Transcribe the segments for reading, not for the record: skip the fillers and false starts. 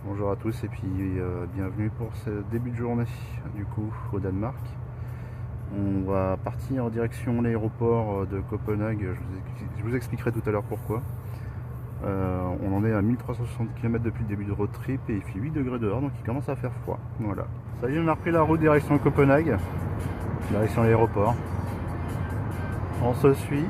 Bonjour à tous et puis bienvenue pour ce début de journée du coup au Danemark. On va partir en direction l'aéroport de Copenhague, je vous expliquerai tout à l'heure pourquoi. On en est à 1360 km depuis le début de road trip et il fait 8 degrés dehors donc il commence à faire froid. Voilà. Ça y est, on a repris la route direction Copenhague, direction l'aéroport. On se suit.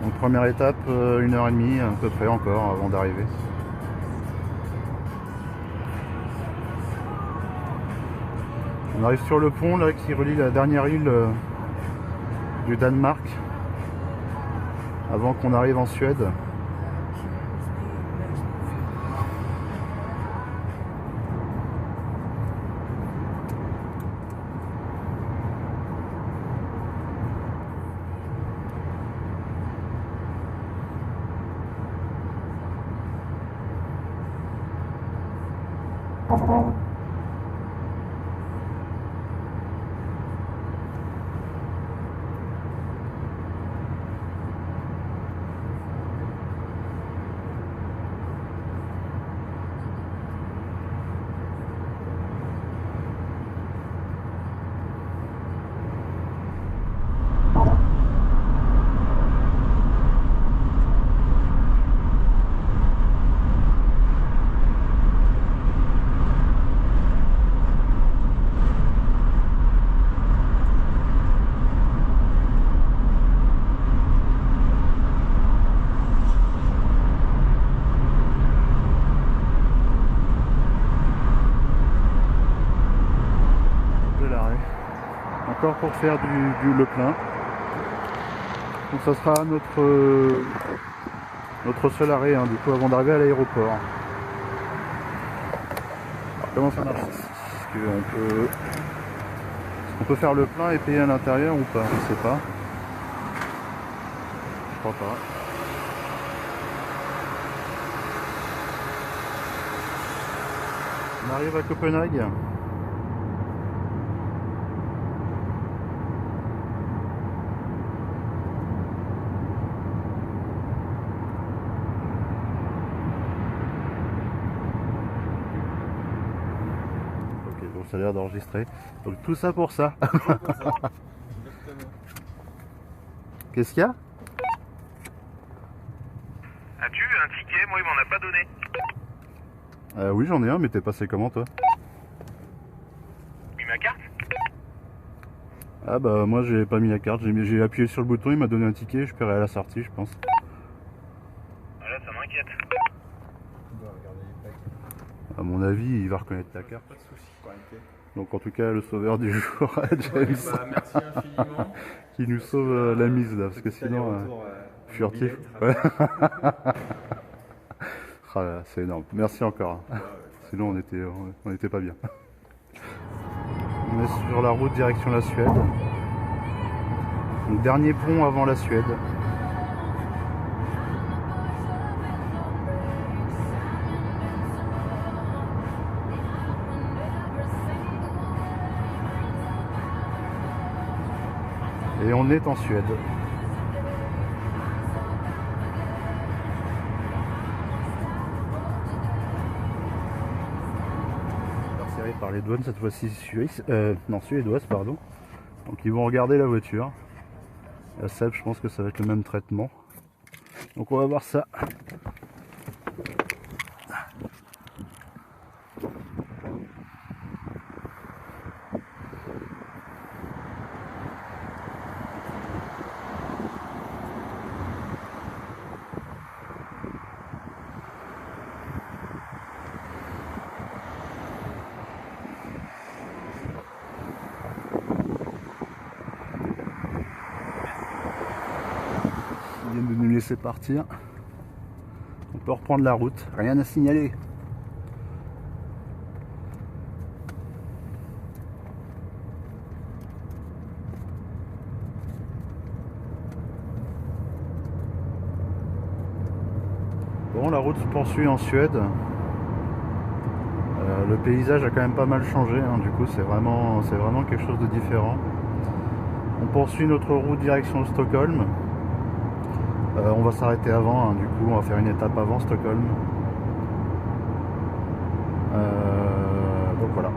Donc première étape, 1h30 à peu près encore avant d'arriver. On arrive sur le pont là qui relie la dernière île du Danemark avant qu'on arrive en Suède. Encore pour faire le plein. Donc ça sera notre seul arrêt du coup avant d'arriver à l'aéroport. Alors comment ça marche ici? On peut faire le plein et payer à l'intérieur ou pas? Je sais pas. Je crois pas. On arrive à Copenhague. Ça a l'air d'enregistrer. Donc tout ça pour ça. Qu'est-ce qu'il y a? As-tu un ticket? Moi il m'en a pas donné. Oui j'en ai un, mais t'es passé comment toi? Mis ma carte? Ah bah moi j'ai pas mis la carte, j'ai appuyé sur le bouton, il m'a donné un ticket, je paierai à la sortie je pense. Ah là ça m'inquiète. À mon avis il va reconnaître ta carte. Pas de soucis. Donc en tout cas le sauveur du jour, James, Merci infiniment. qui nous sauve la mise là, parce que sinon furtif. Ouais. Ah là, c'est énorme. Merci encore. Sinon on était pas bien. On est sur la route direction la Suède. Le dernier pont avant la Suède. Et on est en Suède. Serré par les douanes cette fois-ci suédoise pardon. Donc ils vont regarder la voiture. La Seb, je pense que ça va être le même traitement. Donc on va voir ça. Ils viennent de nous laisser partir. On peut reprendre la route, rien à signaler. Bon, la route se poursuit en Suède. Le paysage a quand même pas mal changé, du coup c'est vraiment quelque chose de différent. On poursuit notre route direction Stockholm. On va s'arrêter avant, du coup on va faire une étape avant Stockholm. Donc voilà.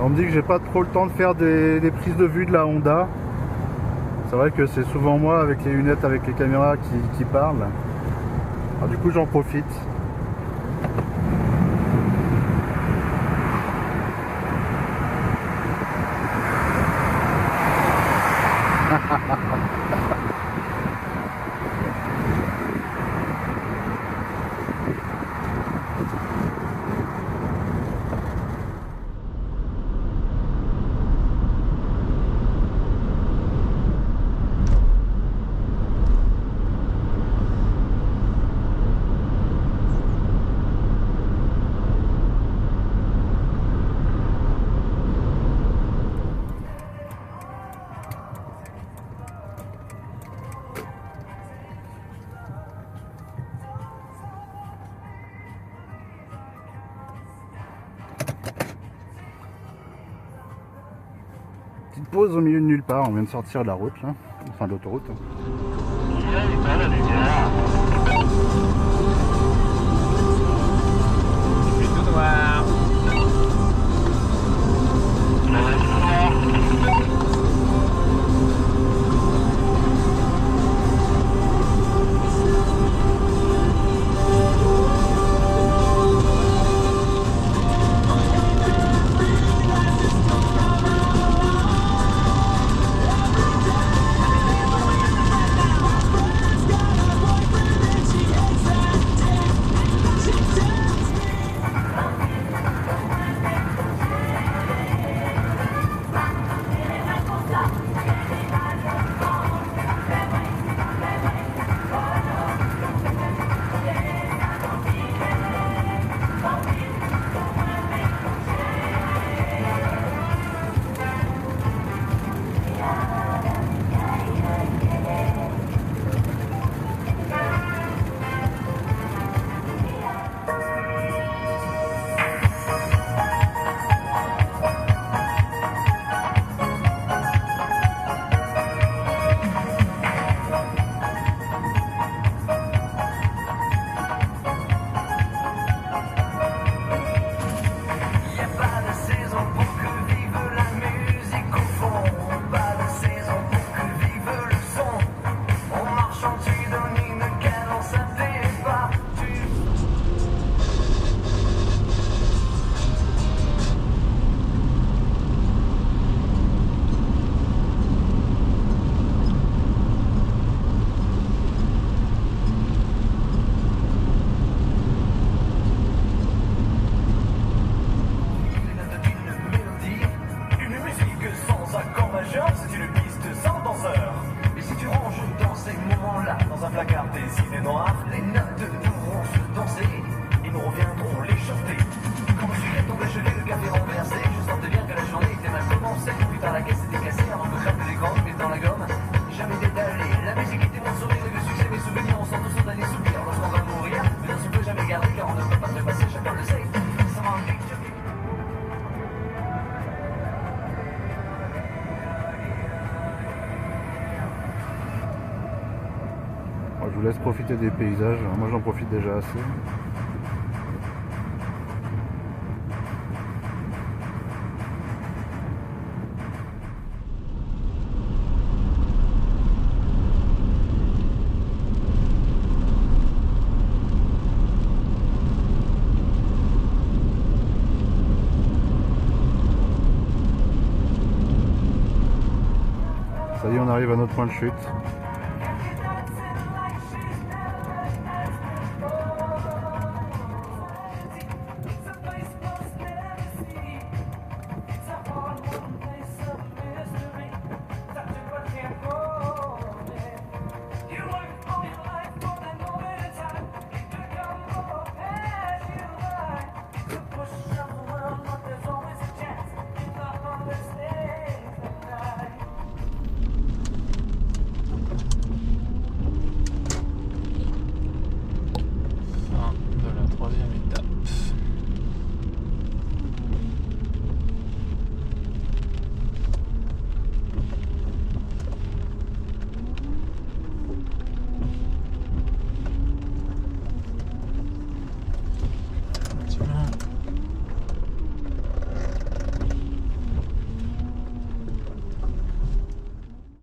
On me dit que j'ai pas trop le temps de faire des prises de vue de la Honda. C'est vrai que c'est souvent moi avec les lunettes, avec les caméras qui parlent. Alors du coup j'en profite. Petite pause au milieu de nulle part, on vient de sortir de la route là, enfin de l'autoroute. C'est tout noir. C'est une piste sans danseur. Et si tu ranges dans ces moments-là, dans un placard des idées noires, les notes devront se danser et nous reviendrons les chanter. Quand je suis tombé gelé, le café renversé, je sentais bien que la journée était mal commencée. Plus tard la caisse était cassée avant que craque l'écran, mais dans la gomme, jamais détalé. La musique était mon sourire et le succès, mes souvenirs, on sent tous son dernier souvenir. Lorsqu'on va mourir, mais on ne peut jamais garder car on ne peut pas se passer, chacun le sait. Je vous laisse profiter des paysages, moi j'en profite déjà assez. Ça y est, on arrive à notre point de chute.